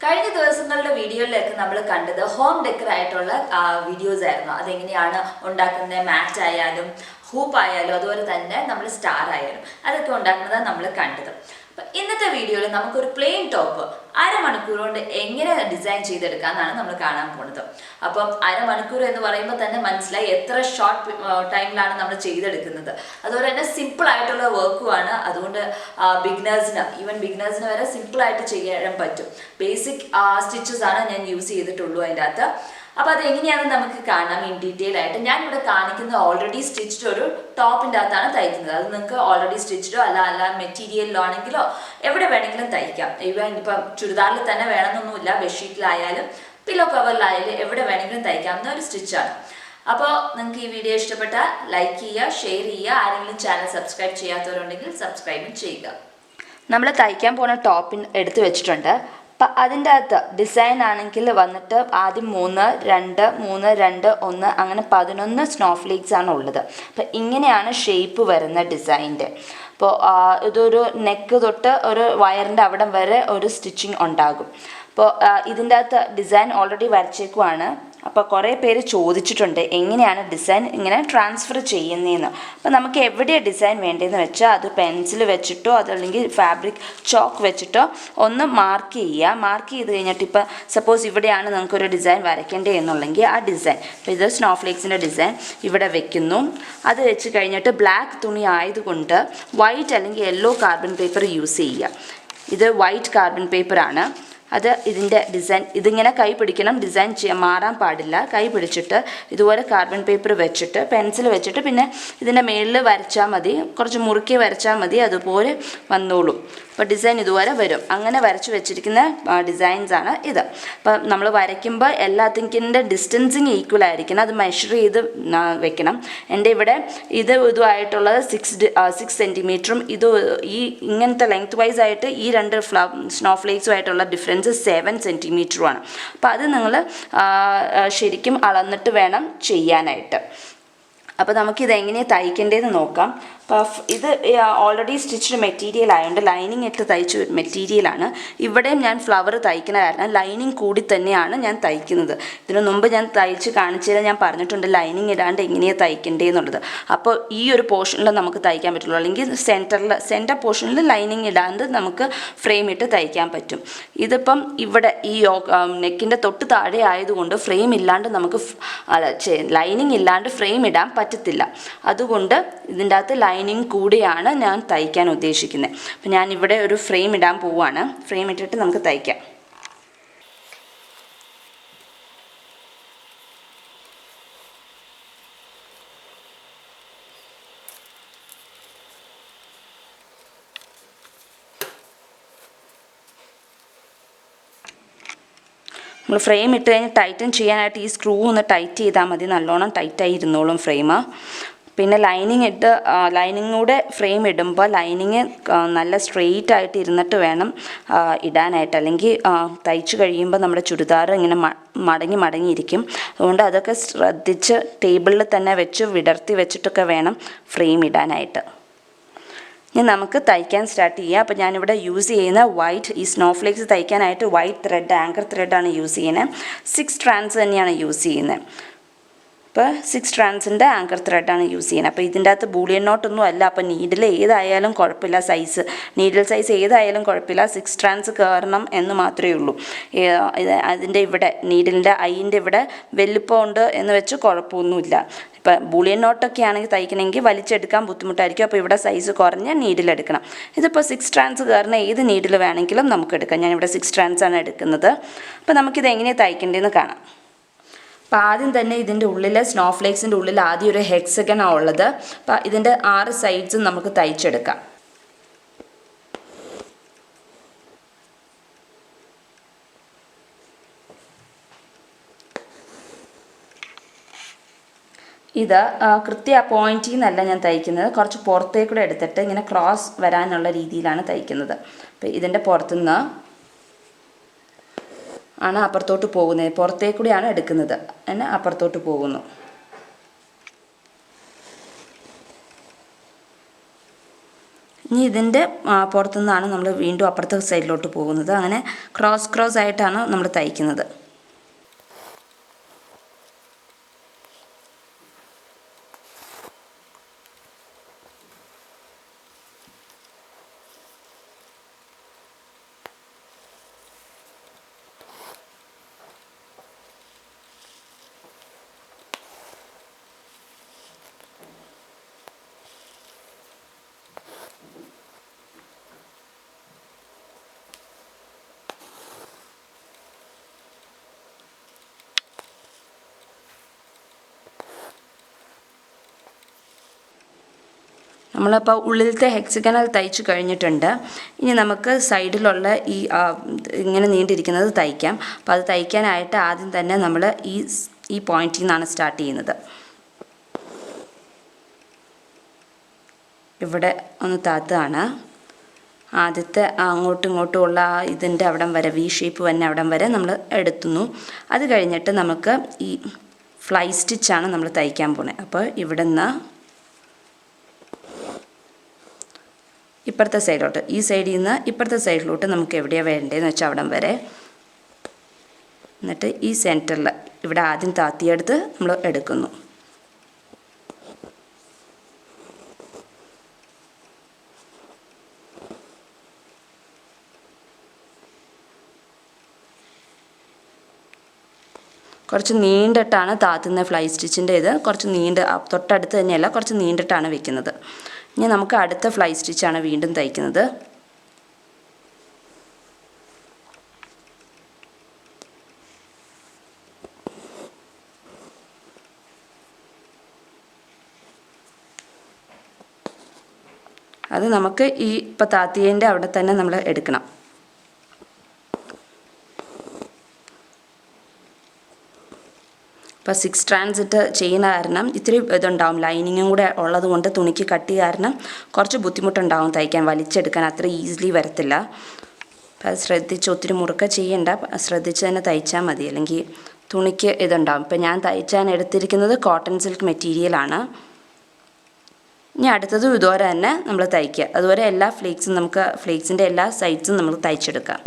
കഴിഞ്ഞ ദിവസങ്ങളുടെ വീഡിയോയിലൊക്കെ നമ്മൾ കണ്ടത് ഹോം ഡെക്കർ ആയിട്ടുള്ള വീഡിയോസ് ആയിരുന്നു. അതെങ്ങനെയാണ് ഉണ്ടാക്കുന്നത്, മാറ്റ് ആയാലും ഹൂപ്പ് ആയാലും അതുപോലെ തന്നെ നമ്മൾ സ്റ്റാർ ആയാലും അതൊക്കെ ഉണ്ടാക്കുന്നത് നമ്മൾ കണ്ടത്. അപ്പം ഇന്നത്തെ വീഡിയോയിൽ നമുക്കൊരു പ്ലെയിൻ ടോപ്പ് അരമണിക്കൂർ കൊണ്ട് എങ്ങനെ ഡിസൈൻ ചെയ്തെടുക്കാമെന്നാണ് നമ്മൾ കാണാൻ പോകുന്നത്. അപ്പം അരമണിക്കൂർ എന്ന് പറയുമ്പോൾ തന്നെ മനസ്സിലായി എത്ര ഷോർട്ട് ടൈമിലാണ് നമ്മൾ ചെയ്തെടുക്കുന്നത്. അതുപോലെ തന്നെ സിമ്പിൾ ആയിട്ടുള്ള വർക്കുമാണ്. അതുകൊണ്ട് ഈവൻ ബിഗിനേഴ്സിന് വരെ സിമ്പിളായിട്ട് ചെയ്യാൻ പറ്റും. ബേസിക് സ്റ്റിച്ചസ് ആണ് ഞാൻ യൂസ് ചെയ്തിട്ടുള്ളൂ അതിൻ്റെ അകത്ത്. അപ്പോൾ അതെങ്ങനെയാണെന്ന് നമുക്ക് കാണാം ഇൻ ഡീറ്റെയിൽ ആയിട്ട്. ഞാനിവിടെ കാണിക്കുന്നത് ഓൾറെഡി സ്റ്റിച്ച്ഡ് ഒരു ടോപ്പിൻ്റെ അകത്താണ് തയ്ക്കുന്നത്. അത് നിങ്ങൾക്ക് ഓൾറെഡി സ്റ്റിച്ച്ഡോ അല്ല മെറ്റീരിയലിലോ ആണെങ്കിലോ എവിടെ വേണമെങ്കിലും തയ്ക്കാം. ഇപ്പം ചുരിദാറിൽ തന്നെ വേണമെന്നൊന്നുമില്ല, ബെഡ്ഷീറ്റിലായാലും പില്ലോ കവറിലായാലും എവിടെ വേണമെങ്കിലും തയ്ക്കാവുന്ന ഒരു സ്റ്റിച്ചാണ്. അപ്പോൾ നിങ്ങൾക്ക് ഈ വീഡിയോ ഇഷ്ടപ്പെട്ടാൽ ലൈക്ക് ചെയ്യുക, ഷെയർ ചെയ്യുക. ആരെങ്കിലും ചാനൽ സബ്സ്ക്രൈബ് ചെയ്യാത്തവരുണ്ടെങ്കിൽ സബ്സ്ക്രൈബും ചെയ്യുക. നമ്മൾ തയ്ക്കാൻ പോകുന്ന ടോപ്പിൻ എടുത്തു വെച്ചിട്ടുണ്ട്. അപ്പം അതിൻ്റെ അകത്ത് ഡിസൈൻ ആണെങ്കിൽ വന്നിട്ട് ആദ്യം 3, 2, 3, 2, 1 അങ്ങനെ 11 സ്നോഫ്ലേക്സ് ആണ് ഉള്ളത്. അപ്പം ഇങ്ങനെയാണ് ഷേപ്പ് വരുന്ന ഡിസൈൻ്റെ. അപ്പോൾ ഇതൊരു നെക്ക് തൊട്ട് ഒരു വയറിൻ്റെ അവിടം വരെ ഒരു സ്റ്റിച്ചിങ് ഉണ്ടാകും. അപ്പോൾ ഇതിൻ്റെ അകത്ത് ഡിസൈൻ ഓൾറെഡി വരച്ചേക്കുവാണ്. അപ്പോൾ കുറേ പേര് ചോദിച്ചിട്ടുണ്ട് എങ്ങനെയാണ് ഡിസൈൻ ഇങ്ങനെ ട്രാൻസ്ഫർ ചെയ്യുന്നതെന്ന്. അപ്പോൾ നമുക്ക് എവിടെയാണ് ഡിസൈൻ വേണ്ടതെന്ന് വെച്ചാൽ അത് പെൻസിൽ വെച്ചിട്ടോ അതല്ലെങ്കിൽ ഫാബ്രിക് ചോക്ക് വെച്ചിട്ടോ ഒന്ന് മാർക്ക് ചെയ്യുക. മാർക്ക് ചെയ്ത് കഴിഞ്ഞിട്ട് ഇപ്പോൾ സപ്പോസ് ഇവിടെയാണ് നമുക്കൊരു ഡിസൈൻ വരയ്ക്കേണ്ടത് എന്നുണ്ടെങ്കിൽ ആ ഡിസൈൻ, ഇപ്പോൾ ഇത് സ്നോഫ്ലേക്സിൻ്റെ ഡിസൈൻ ഇവിടെ വെക്കുന്നു. അത് വെച്ച് കഴിഞ്ഞിട്ട് ബ്ലാക്ക് തുണി ആയതുകൊണ്ട് വൈറ്റ് അല്ലെങ്കിൽ യെല്ലോ കാർബൺ പേപ്പർ യൂസ് ചെയ്യുക. ഇത് വൈറ്റ് കാർബൺ പേപ്പറാണ്. അത് ഇതിൻ്റെ ഡിസൈൻ ഇതിങ്ങനെ കൈ പിടിക്കണം, ഡിസൈൻ മാറാൻ പാടില്ല. കൈ പിടിച്ചിട്ട് ഇതുപോലെ കാർബൺ പേപ്പർ വെച്ചിട്ട് പെൻസിൽ വെച്ചിട്ട് പിന്നെ ഇതിൻ്റെ മേളിൽ വരച്ചാൽ മതി, കുറച്ച് മുറുക്കി വരച്ചാൽ മതി, അതുപോലെ വന്നോളും. അപ്പോൾ ഡിസൈൻ ഇതുപോലെ വരും. അങ്ങനെ വരച്ച് വെച്ചിരിക്കുന്ന ഡിസൈൻസാണ് ഇത്. അപ്പം നമ്മൾ വരയ്ക്കുമ്പോൾ എല്ലാത്തിൻ്റെ ഡിസ്റ്റൻസിങ് ഈക്വൽ ആയിരിക്കണം, അത് മെഷർ ചെയ്ത് വെക്കണം. എൻ്റെ ഇവിടെ ഇതുമായിട്ടുള്ളത് 6 സെൻറ്റിമീറ്ററും ഈ ഇങ്ങനത്തെ ലെങ്ത് വൈസ് ആയിട്ട് ഈ 2 സ്നോഫ്ലേക്സുമായിട്ടുള്ള ഡിഫറൻസ് 7 സെൻറ്റിമീറ്ററുമാണ്. അപ്പോൾ അത് നിങ്ങൾ ശരിക്കും അളന്നിട്ട് വേണം ചെയ്യാനായിട്ട്. അപ്പോൾ നമുക്കിത് എങ്ങനെയാണ് തയ്ക്കേണ്ടതെന്ന് നോക്കാം. അപ്പോൾ ഇത് ഓൾറെഡി സ്റ്റിച്ച്ഡ് മെറ്റീരിയൽ ആയതുകൊണ്ട് ലൈനിങ് ഇട്ട് തയ്ച്ച മെറ്റീരിയലാണ്. ഇവിടെയും ഞാൻ ഫ്ലവർ തയ്ക്കുന്ന കാരണം ലൈനിങ് കൂടി തന്നെയാണ് ഞാൻ തയ്ക്കുന്നത്. ഇതിനു മുമ്പ് ഞാൻ തയ്ച്ച് കാണിച്ചതിൽ ഞാൻ പറഞ്ഞിട്ടുണ്ട് ലൈനിങ് ഇടാണ്ട് എങ്ങനെയാണ് തയ്ക്കേണ്ടതെന്നുള്ളത്. അപ്പോൾ ഈ ഒരു പോർഷനിൽ നമുക്ക് തയ്ക്കാൻ പറ്റുള്ളൂ, അല്ലെങ്കിൽ സെൻറ്റർ പോർഷനിൽ ലൈനിങ് ഇടാണ്ട് നമുക്ക് ഫ്രെയിം ഇട്ട് തയ്ക്കാൻ പറ്റും. ഇതിപ്പം ഇവിടെ ഈ നെക്കിൻ്റെ തൊട്ട് താഴെ ആയതുകൊണ്ട് ഫ്രെയിം ഇല്ലാണ്ട് നമുക്ക് ലൈനിങ് ഇല്ലാണ്ട് ഫ്രെയിം ഇടാൻ പറ്റത്തില്ല. അതുകൊണ്ട് ഇതിൻ്റെ അകത്ത് ലൈനിങ് കൂടിയാണ് ഞാൻ തയ്ക്കാൻ ഉദ്ദേശിക്കുന്നത്. അപ്പം ഞാനിവിടെ ഒരു ഫ്രെയിം ഇടാൻ പോവുകയാണ്. ഫ്രെയിം ഇട്ടിട്ട് നമുക്ക് തയ്ക്കാം. നമ്മൾ ഫ്രെയിം ഇട്ട് കഴിഞ്ഞ് ടൈറ്റൻ ചെയ്യാനായിട്ട് ഈ സ്ക്രൂ ഒന്ന് ടൈറ്റ് ചെയ്താൽ മതി, നല്ലോണം ടൈറ്റായി ഇരുന്നോളും ഫ്രെയിം. പിന്നെ ലൈനിങ്ങൂടെ ഫ്രെയിം ഇടുമ്പോൾ ലൈനിങ് നല്ല സ്ട്രെയിറ്റ് ആയിട്ട് ഇരുന്നിട്ട് വേണം ഇടാനായിട്ട്, അല്ലെങ്കിൽ തയ്ച്ചു കഴിയുമ്പോൾ നമ്മുടെ ചുരിദാർ ഇങ്ങനെ മടങ്ങിയിരിക്കും. അതുകൊണ്ട് അതൊക്കെ ശ്രദ്ധിച്ച് ടേബിളിൽ തന്നെ വെച്ച് വിടർത്തി വെച്ചിട്ടൊക്കെ വേണം ഫ്രെയിം ഇടാനായിട്ട്. ഇനി നമുക്ക് തയ്ക്കാൻ സ്റ്റാർട്ട് ചെയ്യാം. അപ്പോൾ ഞാനിവിടെ യൂസ് ചെയ്യുന്ന വൈറ്റ്, ഈ സ്നോഫ്ലേക്സ് തയ്ക്കാനായിട്ട് വൈറ്റ് ത്രെഡ്, ആങ്കർ ത്രെഡാണ് യൂസ് ചെയ്യുന്നത്. 6 സ്ട്രാൻഡ്സ് തന്നെയാണ് യൂസ് ചെയ്യുന്നത്. അപ്പോൾ 6 സ്ട്രാൻഡ്സിൻ്റെ ആങ്കർ ത്രെഡാണ് യൂസ് ചെയ്യുന്നത്. അപ്പോൾ ഇതിൻ്റെ അകത്ത് ബൂളിയൻ നോട്ടൊന്നും അല്ല. അപ്പോൾ നീഡിൽ ഏതായാലും കുഴപ്പമില്ല, നീഡിൽ സൈസ് ഏതായാലും കുഴപ്പമില്ല, 6 സ്ട്രാൻഡ്സ് കയറണം എന്ന് മാത്രമേ ഉള്ളൂ. അതിൻ്റെ ഇവിടെ നീഡിലിൻ്റെ ഐൻ്റെ ഇവിടെ വലിപ്പമുണ്ട് എന്ന് വെച്ച് കുഴപ്പമൊന്നുമില്ല. ഇപ്പം ബൂളിയൻ നോട്ടൊക്കെ ആണെങ്കിൽ തയ്ക്കണമെങ്കിൽ വലിച്ചെടുക്കാൻ ബുദ്ധിമുട്ടായിരിക്കും. അപ്പോൾ ഇവിടെ സൈസ് കുറഞ്ഞ നീഡിലെടുക്കണം. ഇതിപ്പോൾ 6 സ്ട്രാൻഡ്സ് കയറുന്ന ഏത് നീഡിൽ വേണമെങ്കിലും നമുക്ക് എടുക്കാം. ഞാനിവിടെ 6 സ്ട്രാൻഡ്സാണ് എടുക്കുന്നത്. അപ്പോൾ നമുക്കിത് എങ്ങനെയാണ് തയ്ക്കേണ്ടതെന്ന് കാണാം. അപ്പോൾ ആദ്യം തന്നെ ഇതിൻ്റെ ഉള്ളിൽ സ്നോഫ്ലേക്സിൻ്റെ ഉള്ളിൽ ആദ്യം ഒരു ഹെക്സഗനാണ് ഉള്ളത്. അപ്പോൾ ഇതിൻ്റെ 6 സൈഡ്സും നമുക്ക് തയ്ച്ചെടുക്കാം. ഇത് കൃത്യ പോയിന്റിൽ നിന്നല്ല ഞാൻ തയ്ക്കുന്നത്, കുറച്ച് പുറത്തേക്കൂടെ എടുത്തിട്ട് ഇങ്ങനെ ക്രോസ് വരാനുള്ള രീതിയിലാണ് തയ്ക്കുന്നത്. അപ്പോൾ ഇതിൻ്റെ പുറത്തുനിന്ന് ആണ് അപ്പുറത്തോട്ട് പോകുന്നത്, പുറത്തേക്കൂടെയാണ് എടുക്കുന്നത്, എന്നെ അപ്പുറത്തോട്ട് പോകുന്നു. ഇനി ഇനി ഇതിൻ്റെ പുറത്തുനിന്നാണ് നമ്മൾ വീണ്ടും അപ്പുറത്തെ സൈഡിലോട്ട് പോകുന്നത്. അങ്ങനെ ക്രോസ് ആയിട്ടാണ് നമ്മൾ തയ്ക്കുന്നത്. നമ്മളിപ്പോൾ ഉള്ളിലത്തെ ഹെക്സഗണൽ തയ്ച്ച് കഴിഞ്ഞിട്ടുണ്ട്. ഇനി നമുക്ക് സൈഡിലുള്ള ഇങ്ങനെ നീണ്ടിരിക്കുന്നത് തയ്ക്കാം. അപ്പോൾ അത് തയ്ക്കാനായിട്ട് ആദ്യം തന്നെ നമ്മൾ ഈ പോയിന്റിൽ നിന്നാണ് സ്റ്റാർട്ട് ചെയ്യുന്നത്. ഇവിടെ ഒന്ന് താത്താണ്. ആദ്യത്തെ അങ്ങോട്ടും ഇങ്ങോട്ടും ഉള്ള ഇതിൻ്റെ അവിടം വരെ വി ഷേപ്പ് തന്നെ അവിടം വരെ നമ്മൾ എടുത്തുന്നു. അത് കഴിഞ്ഞിട്ട് നമുക്ക് ഈ ഫ്ലൈ സ്റ്റിച്ചാണ് നമ്മൾ തയ്ക്കാൻ പോകുന്നത്. അപ്പോൾ ഇവിടെ നിന്ന് ഇപ്പുറത്തെ സൈഡിലോട്ട്, ഈ സൈഡിൽ നിന്ന് ഇപ്പുറത്തെ സൈഡിലോട്ട് നമുക്ക് എവിടെയാണ് വേണ്ടതെന്ന് വെച്ചാൽ അവിടം വരെ. എന്നിട്ട് ഈ സെൻറ്ററിൽ ഇവിടെ ആദ്യം താത്തിയെടുത്ത് നമ്മൾ എടുക്കുന്നു. കുറച്ച് നീണ്ടിട്ടാണ് താത്തുന്ന ഫ്ലൈ സ്റ്റിച്ചിൻ്റെ ഇത്. കുറച്ച് തൊട്ടടുത്ത് തന്നെയല്ല, കുറച്ച് നീണ്ടിട്ടാണ് വെക്കുന്നത്. ഇനി നമുക്ക് അടുത്ത ഫ്ലൈ സ്റ്റിച്ചാണ് വീണ്ടും തയ്ക്കുന്നത്. അത് നമുക്ക് ഇപ്പോൾ താത്തിയേൻ്റെ അവിടെ തന്നെ നമ്മൾ എടുക്കണം. ഇപ്പോൾ 6 strands ഇട്ട് ചെയ്യുന്ന കാരണം ഇത്തിരി ഇതുണ്ടാവും, ലൈനിങ്ങും കൂടെ ഉള്ളത് കൊണ്ട് തുണിക്ക് കട്ടി കാരണം കുറച്ച് ബുദ്ധിമുട്ടുണ്ടാവും തയ്ക്കാൻ, വലിച്ചെടുക്കാൻ അത്ര ഈസിലി വരത്തില്ല. അപ്പോൾ അത് ശ്രദ്ധിച്ച്, ഒത്തിരി മുറുക്ക ചെയ്യണ്ട, ശ്രദ്ധിച്ച് തന്നെ തയ്ച്ചാൽ മതി, അല്ലെങ്കിൽ തുണിക്ക് ഇതുണ്ടാവും. ഇപ്പോൾ ഞാൻ തയ്ച്ചാൻ എടുത്തിരിക്കുന്നത് കോട്ടൺ സിൽക്ക് മെറ്റീരിയലാണ്. ഇനി അടുത്തതും ഇതുവരെ തന്നെ നമ്മൾ തയ്ക്കുക. അതുവരെ എല്ലാ ഫ്ലേക്സിൻ്റെ എല്ലാ സൈഡ്സും നമ്മൾ തയ്ച്ചെടുക്കാം.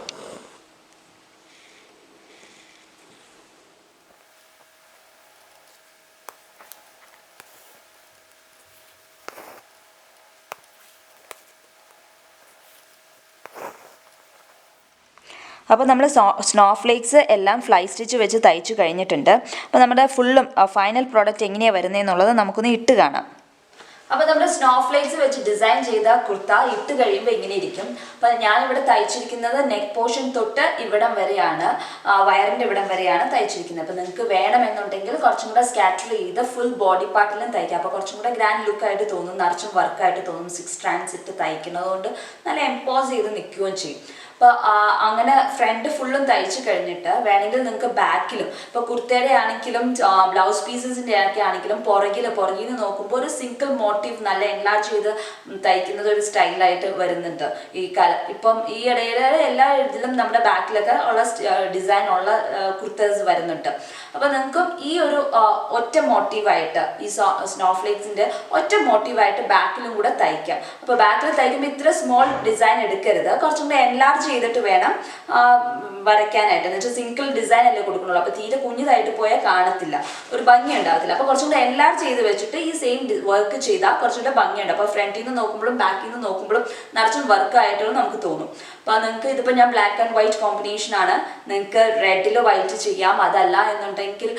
അപ്പോൾ നമ്മൾ സ്നോ ഫ്ലേക്സ് എല്ലാം ഫ്ലൈ സ്റ്റിച്ച് വെച്ച് തയ്ച്ചു കഴിഞ്ഞിട്ടുണ്ട്. അപ്പോൾ നമ്മുടെ ഫുള്ളും ഫൈനൽ പ്രോഡക്റ്റ് എങ്ങനെയാണ് വരുന്നതെന്നുള്ളത് നമുക്കൊന്ന് ഇട്ട് കാണാം. അപ്പോൾ നമ്മുടെ സ്നോ ഫ്ലേക്സ് വെച്ച് ഡിസൈൻ ചെയ്ത കുർത്ത ഇട്ട് കഴിയുമ്പോൾ ഇങ്ങനെ ഇരിക്കും. അപ്പോൾ ഞാനിവിടെ തയ്ച്ചിരിക്കുന്നത് നെക്ക് പോർഷൻ തൊട്ട് ഇവിടം വരെയാണ്, വയറിൻ്റെ ഇവിടം വരെയാണ് തയ്ച്ചിരിക്കുന്നത്. അപ്പോൾ നിങ്ങൾക്ക് വേണമെന്നുണ്ടെങ്കിൽ കുറച്ചും കൂടെ സ്കാറ്റർ ചെയ്ത് ഫുൾ ബോഡി പാർട്ടിലും തയ്ക്കാം. അപ്പോൾ കുറച്ചും കൂടെ ഗ്രാൻഡ് ലുക്കായിട്ട് തോന്നും, നിറച്ചും വർക്കായിട്ട് തോന്നും. 6 strands ഇട്ട് തയ്ക്കുന്നത് കൊണ്ട് നല്ല എംപോസ് ചെയ്ത് നിൽക്കുകയും ചെയ്യും. അപ്പോൾ അങ്ങനെ ഫ്രണ്ട് ഫുള്ളും തയ്ച്ചു കഴിഞ്ഞിട്ട് വേണമെങ്കിൽ നിങ്ങൾക്ക് ബാക്കിലും, ഇപ്പോൾ കുർത്തയുടെ ആണെങ്കിലും ബ്ലൗസ് പീസസിൻ്റെ ഒക്കെ ആണെങ്കിലും പുറകിൽ നിന്ന് നോക്കുമ്പോൾ ഒരു സിംഗിൾ മോട്ടീവ് നല്ല എൻലാർജ് ചെയ്ത് തയ്ക്കുന്നത് ഒരു സ്റ്റൈലായിട്ട് വരുന്നുണ്ട്. ഇപ്പം ഈ ഇടയിലെ എല്ലാ ഇതിലും നമ്മുടെ ബാക്കിലൊക്കെ ഉള്ള ഡിസൈൻ ഉള്ള കുർത്തേഴ്സ് വരുന്നുണ്ട്. അപ്പോൾ നിങ്ങൾക്കും ഈ ഒരു ഒറ്റ മോട്ടീവായിട്ട് ഈ സ്നോ ഫ്ലേക്സിൻ്റെ ഒറ്റ മോട്ടീവായിട്ട് ബാക്കിലും കൂടെ തയ്ക്കാം. അപ്പോൾ ബാക്കിൽ തയ്ക്കുമ്പോൾ ഇത്ര സ്മോൾ ഡിസൈൻ എടുക്കരുത്, കുറച്ചും കൂടെ എൻലാർജ് ചെയ്തിട്ട് വേണം വരയ്ക്കാനായിട്ട്. എന്ന് വെച്ചാൽ സിംഗിൾ ഡിസൈൻ അല്ലേ കൊടുക്കുന്നുള്ളൂ. അപ്പോൾ തീരെ കുഞ്ഞിതായിട്ട് പോയാൽ കാണത്തില്ല, ഒരു ഭംഗി ഉണ്ടാകത്തില്ല. അപ്പോൾ കുറച്ചും കൂടെ എൻലാർജ് ചെയ്ത് വെച്ചിട്ട് ഈ സെയിം വർക്ക് ചെയ്താൽ കുറച്ചുകൂടെ ഭംഗിയുണ്ട്. അപ്പോൾ ഫ്രണ്ടിൽ നിന്ന് നോക്കുമ്പോഴും ബാക്കിൽ നിന്ന് നോക്കുമ്പോഴും നിറച്ചും വർക്കായിട്ടും നമുക്ക് തോന്നും. അപ്പോൾ നിങ്ങൾക്ക് ഇതിപ്പോൾ ഞാൻ ബ്ലാക്ക് ആൻഡ് വൈറ്റ് കോമ്പിനേഷൻ ആണ്, നിങ്ങൾക്ക് റെഡിൽ വൈറ്റ് ചെയ്യാം, അതല്ല എന്നുണ്ടെങ്കിൽ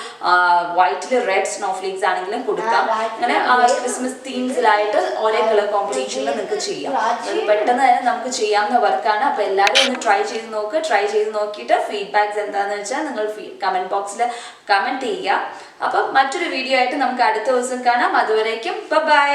വൈറ്റിൽ റെഡ് സ്നോ ഫ്ലേക്സ് ആണെങ്കിലും കൊടുക്കാം. അങ്ങനെ ക്രിസ്മസ് തീംസിലായിട്ട് ഒരേ കളർ കോമ്പിനേഷനിൽ നിങ്ങൾക്ക് ചെയ്യാം. അത് പെട്ടെന്ന് തന്നെ നമുക്ക് ചെയ്യാവുന്ന വർക്കാണ്. അപ്പോൾ എല്ലാവരും ഒന്ന് ട്രൈ ചെയ്ത് നോക്കിയിട്ട് ഫീഡ്ബാക്സ് എന്താണെന്ന് വെച്ചാൽ നിങ്ങൾ കമൻറ്റ് ബോക്സിൽ കമൻറ്റ് ചെയ്യുക. അപ്പം മറ്റൊരു വീഡിയോ ആയിട്ട് നമുക്ക് അടുത്ത ദിവസം കാണാം. അതുവരേക്കും ബൈ.